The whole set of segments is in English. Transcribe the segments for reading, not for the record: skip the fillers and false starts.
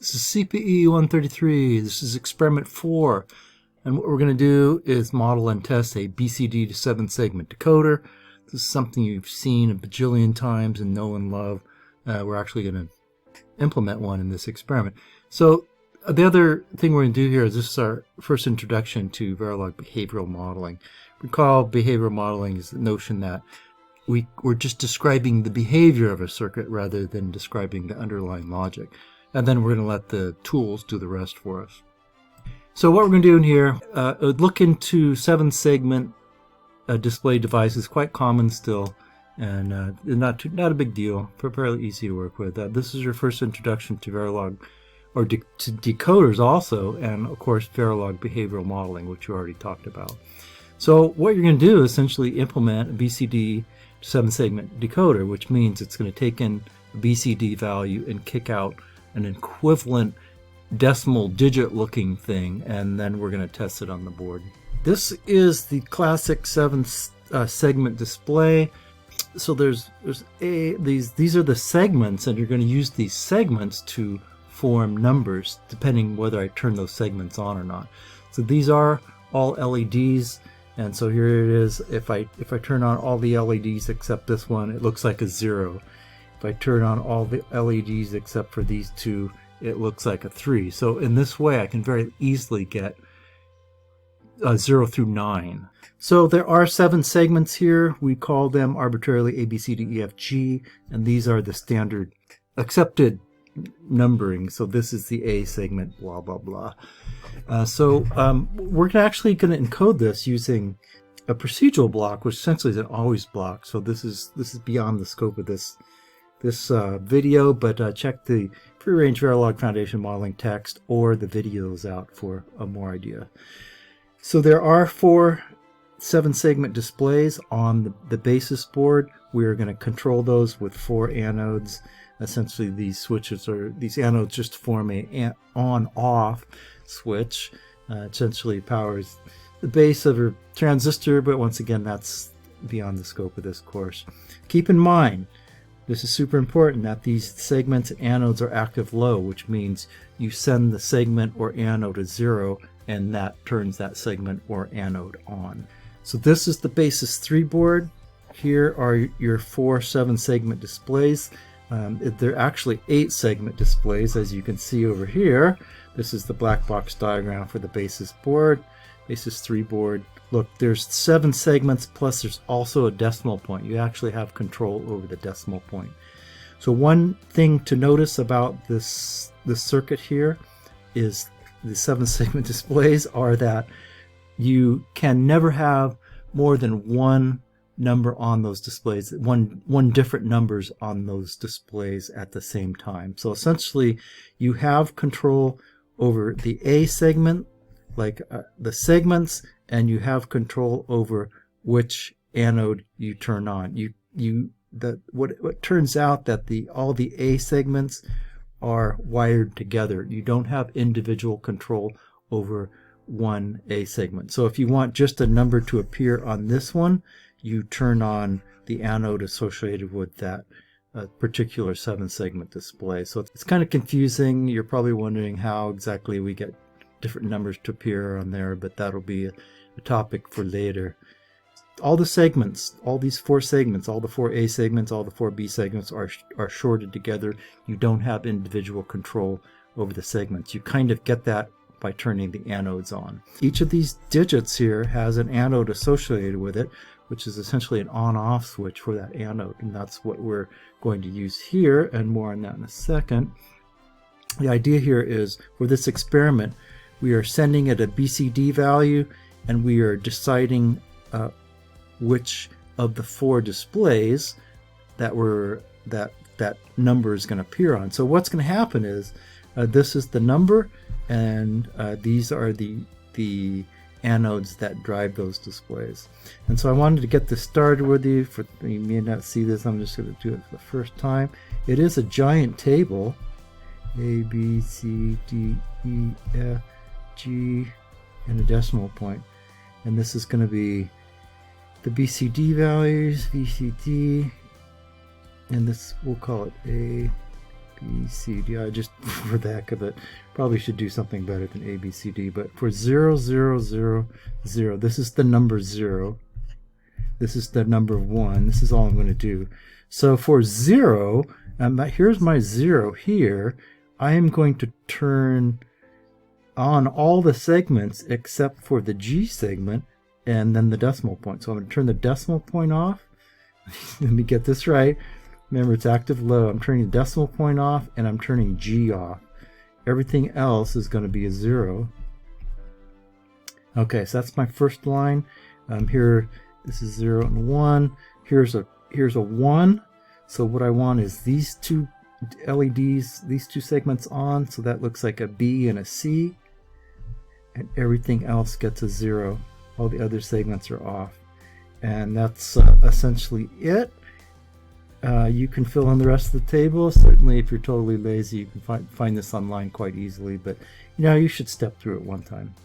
This is CPE 133. This is experiment 4. And what we're going to do is model and test a BCD to 7-segment decoder. This is something you've seen a bajillion times and know and love. We're actually going to implement one in this experiment. So the other thing we're going to do here is this is our first introduction to Verilog behavioral modeling. Recall behavioral modeling is the notion that we're just describing the behavior of a circuit rather than describing the underlying logic. And then we're going to let the tools do the rest for us. So what we're going to do in here, look into 7-segment display devices, quite common still, and not a big deal, fairly easy to work with. This is your first introduction to Verilog, or to decoders also, and of course Verilog behavioral modeling, which you already talked about. So what you're going to do is essentially implement a BCD 7-segment decoder, which means it's going to take in a BCD value and kick out an equivalent decimal digit looking thing, and then we're going to test it on the board. This is the classic 7-segment display. So these are the segments, and you're going to use these segments to form numbers depending whether I turn those segments on or not. So these are all LEDs, and so here it is. If I turn on all the LEDs except this one, it looks like a 0. If I turn on all the LEDs except for these two, it looks like a 3. So in this way, I can very easily get 0 through 9. So there are 7 segments here. We call them arbitrarily A, B, C, D, E, F, G, and these are the standard accepted numbering. So this is the A segment, blah, blah, blah. We're actually going to encode this using a procedural block, which essentially is an always block. So this is beyond the scope of this video, but check the Free Range Verilog Foundation modeling text or the videos out for a more idea. So there are 4 7-segment displays on the basis board. We're going to control those with 4 anodes. Essentially, these anodes just form a on-off switch. Essentially powers the base of a transistor, but once again, that's beyond the scope of this course. Keep in mind, this is super important, that these segments and anodes are active low, which means you send the segment or anode to 0, and that turns that segment or anode on. So this is the basis 3 board. Here are your 4 7-segment displays. They're actually 8-segment displays, as you can see over here. This is the black box diagram for the basis board, basis 3 board. Look, there's 7 segments, plus there's also a decimal point. You actually have control over the decimal point. So one thing to notice about this circuit here is the 7-segment displays are that you can never have more than one number on those displays, one different numbers on those displays at the same time. So essentially, you have control over the A segment, like the segments, and you have control over which anode you turn on. What turns out that all the A segments are wired together. You don't have individual control over one A segment. So if you want just a number to appear on this one, you turn on the anode associated with that particular 7-segment display. So it's kind of confusing. You're probably wondering how exactly we get different numbers to appear on there, but that'll be a topic for later. All the segments, all these 4 segments, all the 4 A segments, all the 4 B segments are shorted together. You don't have individual control over the segments. You kind of get that by turning the anodes on. Each of these digits here has an anode associated with it, which is essentially an on-off switch for that anode, and that's what we're going to use here, and more on that in a second. The idea here is, for this experiment, we are sending it a BCD value, and we are deciding which of the 4 displays that number is going to appear on. So what's going to happen is this is the number, and these are the anodes that drive those displays. And so I wanted to get this started with you. You may not see this, I'm just going to do it for the first time. It is a giant table. A, B, C, D, E, F, G, and a decimal point. And this is going to be the BCD values, VCD, and this, we'll call it A, B, B, C, D. I just, for the heck of it, probably should do something better than A, B, C, D. But for 0, 0, 0, 0, this is the number 0. This is the number 1. This is all I'm going to do. So for 0, here's my 0 here. I am going to turn on all the segments except for the G segment and then the decimal point. So I'm going to turn the decimal point off. Let me get this right. Remember, it's active low. I'm turning the decimal point off, and I'm turning G off. Everything else is going to be a 0. Okay, so that's my first line. Here, this is 0 and 1. Here's a 1. So what I want is these two LEDs, these two segments on. So that looks like a B and a C. And everything else gets a 0. All the other segments are off. And that's essentially it. You can fill in the rest of the table. Certainly, if you're totally lazy, you can find this online quite easily. But you should step through it one time.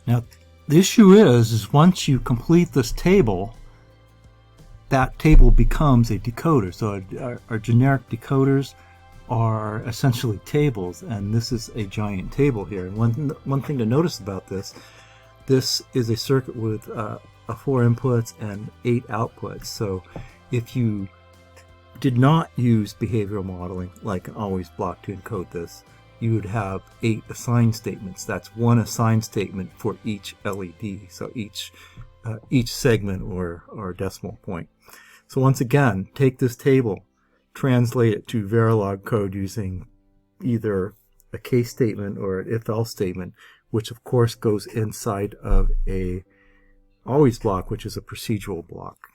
Now, the issue is once you complete this table, that table becomes a decoder. So our generic decoders are essentially tables, and this is a giant table here. And one thing to notice about this is a circuit with 4 inputs and 8 outputs. So if you did not use behavioral modeling like an always block to encode this, you would have 8 assign statements. That's one assign statement for each LED, so each segment or decimal point. So once again, take this table, translate it to Verilog code using either a case statement or an if-else statement, which of course goes inside of a always block, which is a procedural block.